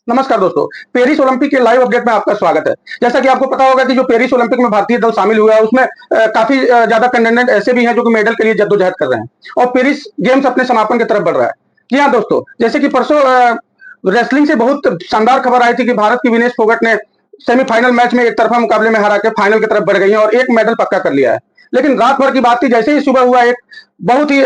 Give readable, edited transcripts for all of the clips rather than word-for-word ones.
नमस्कार दोस्तों। Paris Olympic के लाइव अपडेट में आपका स्वागत है। जैसा कि आपको पता होगा कि जो पेरिस ओलंपिक में भारतीय दल शामिल हुआ है उसमें काफी ज्यादा कंटेंडेंट ऐसे भी हैं जो कि मेडल के लिए जद्दोजहद कर रहे हैं और पेरिस गेम्स अपने समापन की तरफ बढ़ रहा है। जी हाँ दोस्तों, जैसे कि परसों रेसलिंग से बहुत शानदार खबर आई थी कि भारत की विनेश फोगट ने सेमीफाइनल मैच में एक तरफा मुकाबले में हरा के फाइनल की तरफ बढ़ गई है और एक मेडल पक्का कर लिया है। लेकिन रात भर की बात थी, जैसे ही सुबह हुआ एक बहुत ही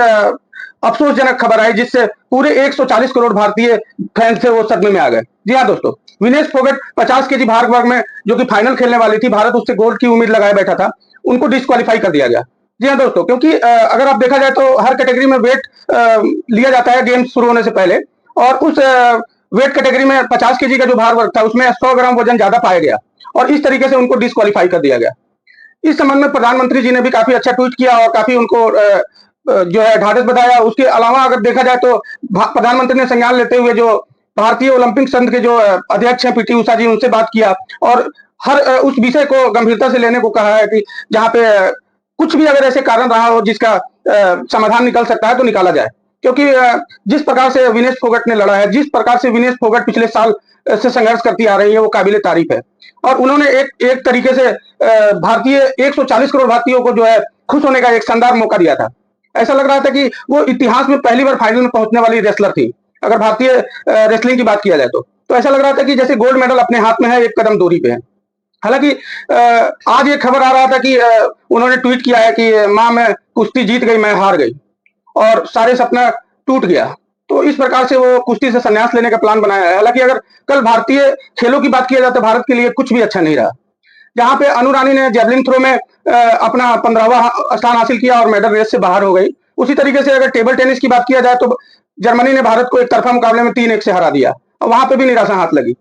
अफसोसजनक खबर आई जिससे पूरे 140 करोड़ भारतीय फैंस थे वो सदमे में आ गए। जी हाँ दोस्तों, विनेश फोगट 50 केजी भार वर्ग में जो कि फाइनल खेलने वाली थी, भारत उससे गोल्ड की उम्मीद लगाए बैठा था, उनको डिस्क्वालीफाई कर दिया गया। जी हाँ दोस्तों, क्योंकि अगर आप देखा जाए तो हर कैटेगरी में वेट लिया जाता है गेम्स शुरू होने से पहले, और उस वेट कैटेगरी में 50 केजी का जो भार वर्ग था उसमें 100 ग्राम वजन ज्यादा पाया गया और इस तरीके से उनको डिस्क्वालीफाई कर दिया गया। इस संबंध में प्रधानमंत्री जी ने भी काफी अच्छा ट्वीट किया और काफी उनको जो है ढाढ़स बधाया। उसके अलावा अगर देखा जाए तो प्रधानमंत्री ने संज्ञान लेते हुए जो भारतीय ओलंपिक संघ के जो अध्यक्ष हैं पीटी उषा जी, उनसे बात किया और हर उस विषय को गंभीरता से लेने को कहा है कि जहां पे कुछ भी अगर ऐसे कारण रहा हो जिसका समाधान निकल सकता है तो निकाला जाए। क्योंकि जिस प्रकार से विनेश फोगट ने लड़ा है, जिस प्रकार से विनेश फोगट पिछले साल से संघर्ष करती आ रही है, वो काबिले तारीफ है। और उन्होंने एक एक तरीके से भारतीय 140 करोड़ भारतीयों को जो है खुश होने का एक शानदार मौका दिया था। ऐसा लग रहा था कि वो इतिहास में पहली बार फाइनल में पहुंचने वाली रेसलर थी, अगर भारतीय रेसलिंग की बात किया जाए तो ऐसा लग रहा था कि जैसे गोल्ड मेडल अपने हाथ में है, एक कदम दूरी पे है। हालांकि आज ये खबर आ रहा था कि उन्होंने ट्वीट किया है कि मां मैं कुश्ती जीत गई, मैं हार गई और सारे सपना टूट गया। तो इस प्रकार से वो कुश्ती से संन्यास लेने का प्लान बनाया है। हालांकि अगर कल भारतीय खेलों की बात किया जाए तो भारत के लिए कुछ भी अच्छा नहीं रहा। जहां पे अनु रानी ने जेवलिन थ्रो में अपना 15वां स्थान हासिल किया और मेडल रेस से बाहर हो गई। उसी तरीके से अगर टेबल टेनिस की बात किया जाए तो जर्मनी ने भारत को एक तरफा मुकाबले में 3-1 से हरा दिया और वहां पे भी निराशा हाथ लगी।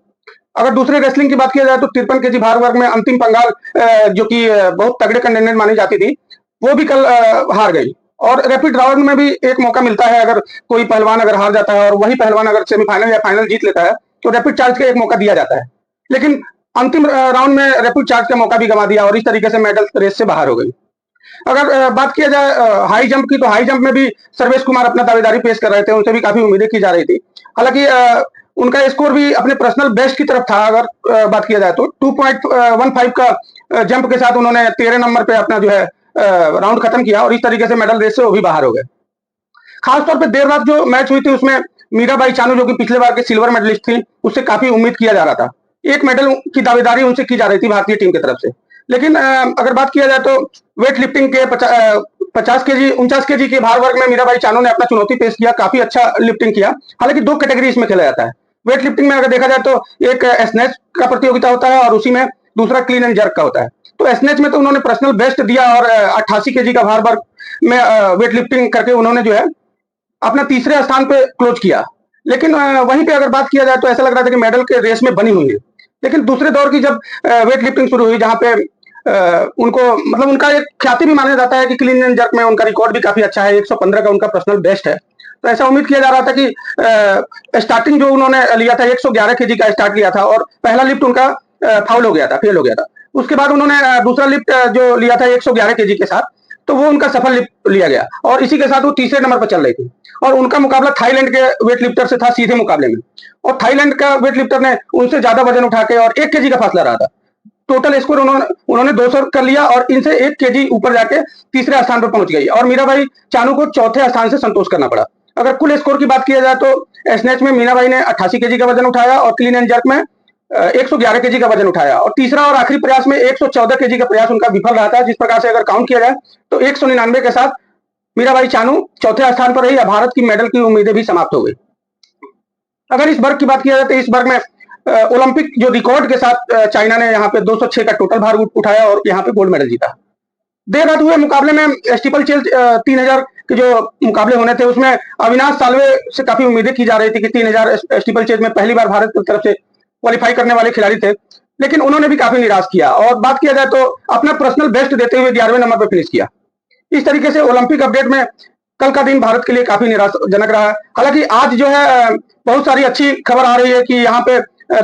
अगर दूसरे रेसलिंग की बात किया जाए तो 53 केजी भार वर्ग में अंतिम पंगाल जो कि बहुत तगड़े कंटेंडेंट मानी जाती थी, वो भी कल हार गई। और रैपिड राउंड में भी एक मौका मिलता है, अगर कोई पहलवान अगर हार जाता है और वही पहलवान अगर सेमीफाइनल या फाइनल जीत लेता है तो रैपिड चार्ज का एक मौका दिया जाता है। लेकिन अंतिम राउंड में रैपिड चार्ज का मौका भी गंवा दिया और इस तरीके से मेडल रेस से बाहर हो गई। अगर बात किया जाए हाई जंप की, तो हाई जंप में भी सर्वेश कुमार अपना दावेदारी पेश कर रहे थे, उनसे भी काफी उम्मीदें की जा रही थी। हालांकि उनका स्कोर भी अपने पर्सनल बेस्ट की तरफ था। अगर बात किया जाए तो 2.15 का जंप के साथ उन्होंने 13 नंबर पे अपना जो है राउंड खत्म किया और इस तरीके से मेडल रेस से वो भी बाहर हो गए। खासतौर पर देर रात जो मैच हुई थी उसमें मीराबाई चानू जो कि पिछले बार के सिल्वर मेडलिस्ट थी, उससे काफी उम्मीद किया जा रहा था। एक मेडल की दावेदारी उनसे की जा रही थी भारतीय टीम की तरफ से। लेकिन अगर बात किया जाए तो वेट लिफ्टिंग के 50 केजी 49 केजी के भार वर्ग में मीराबाई चानू ने अपना चुनौती पेश किया, काफी अच्छा लिफ्टिंग किया। हालांकि 2 कैटेगरी इसमें खेला जाता है। वेट लिफ्टिंग में अगर देखा जाए तो एक स्नैच का प्रतियोगिता होता है और उसी में दूसरा क्लीन एंड जर्क का होता है। तो स्नैच में तो उन्होंने पर्सनल बेस्ट दिया और 88 केजी का भार वर्ग में वेट लिफ्टिंग करके उन्होंने जो है अपना तीसरे स्थान पे क्लोज किया। लेकिन वहीं पे अगर बात किया जाए तो ऐसा लग रहा था कि मेडल के रेस में बनी हुई है। लेकिन दूसरे दौर की जब वेट लिफ्टिंग शुरू हुई, जहां पे उनको मतलब उनका एक ख्याति भी माना जाता है कि क्लीन एंड जर्क में उनका रिकॉर्ड भी काफी अच्छा है, 115 का उनका पर्सनल बेस्ट है। तो ऐसा उम्मीद किया जा रहा था कि स्टार्टिंग जो उन्होंने लिया था 111 केजी का स्टार्ट लिया था और पहला लिफ्ट उनका फाउल हो गया था, फेल हो गया था। उसके बाद उन्होंने दूसरा लिफ्ट जो लिया था 111 केजी के साथ, तो वो उनका सफल लिफ्ट लिया गया और इसी के साथ वो तीसरे नंबर पर चल रही थी। और उनका मुकाबला थाईलैंड के वेट लिफ्टर से था सीधे मुकाबले में, और थाईलैंड का वेट लिफ्टर ने उनसे ज्यादा वजन उठा के और 1 केजी का फासला रहा था। टोटल स्कोर उन्होंने 200 कर लिया और इनसे 1 केजी ऊपर जाके तीसरे स्थान पर पहुंच गई और मीराबाई चानू को चौथे स्थान से संतोष करना पड़ा। अगर कुल स्कोर की बात किया जाए तो स्नैच में मीराबाई ने 88 केजी का वजन उठाया और क्लीन एंड जर्क में 111 केजी का वजन उठाया और तीसरा और आखिरी प्रयास में 114 केजी का प्रयास उनका विफल रहा था। जिस प्रकार से अगर काउंट किया जाए तो 199 के साथ मीराबाई चानू चौथे स्थान पर रही या भारत की मेडल की उम्मीदें भी समाप्त हो गई। अगर इस वर्ग की बात किया जाए तो इस वर्ग में ओलंपिक जो रिकॉर्ड के साथ चाइना ने यहाँ पे 206 का टोटल भार उठाया और यहाँ पे गोल्ड मेडल जीता। देर रात हुए मुकाबले में स्टीपल चेज 3000 के जो मुकाबले होने थे उसमें अविनाश सालवे से काफी उम्मीदें की जा रही थी कि 3000 स्टीपल चेज में पहली बार भारत की तरफ से क्वालिफाई करने वाले खिलाड़ी थे, लेकिन उन्होंने भी काफी निराश किया और बात किया जाए तो अपना पर्सनल बेस्ट देते हुए 11वें नंबर पर फिनिश किया। इस तरीके से ओलंपिक अपडेट में कल का दिन भारत के लिए काफी निराशाजनक रहा। हालांकि आज जो है बहुत सारी अच्छी खबर आ रही है कि यहाँ पे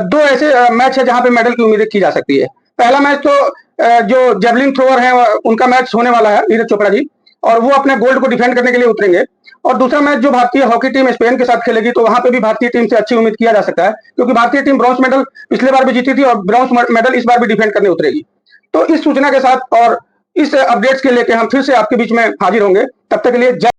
2 ऐसे मैच है जहां पे मेडल की उम्मीदें की जा सकती है। पहला मैच तो जो जेवलिन थ्रोअर है उनका मैच होने वाला है, नीरज चोपड़ा जी, और वो अपने गोल्ड को डिफेंड करने के लिए उतरेंगे। और दूसरा मैच जो भारतीय हॉकी टीम स्पेन के साथ खेलेगी, तो वहां पे भी भारतीय टीम से अच्छी उम्मीद किया जा सकता है, क्योंकि भारतीय टीम ब्रॉन्ज मेडल पिछले बार भी जीती थी और ब्रॉन्ज मेडल इस बार भी डिफेंड करने उतरेगी। तो इस सूचना के साथ और इस अपडेट्स के लेके हम फिर से आपके बीच में हाजिर होंगे। तब तक के लिए जय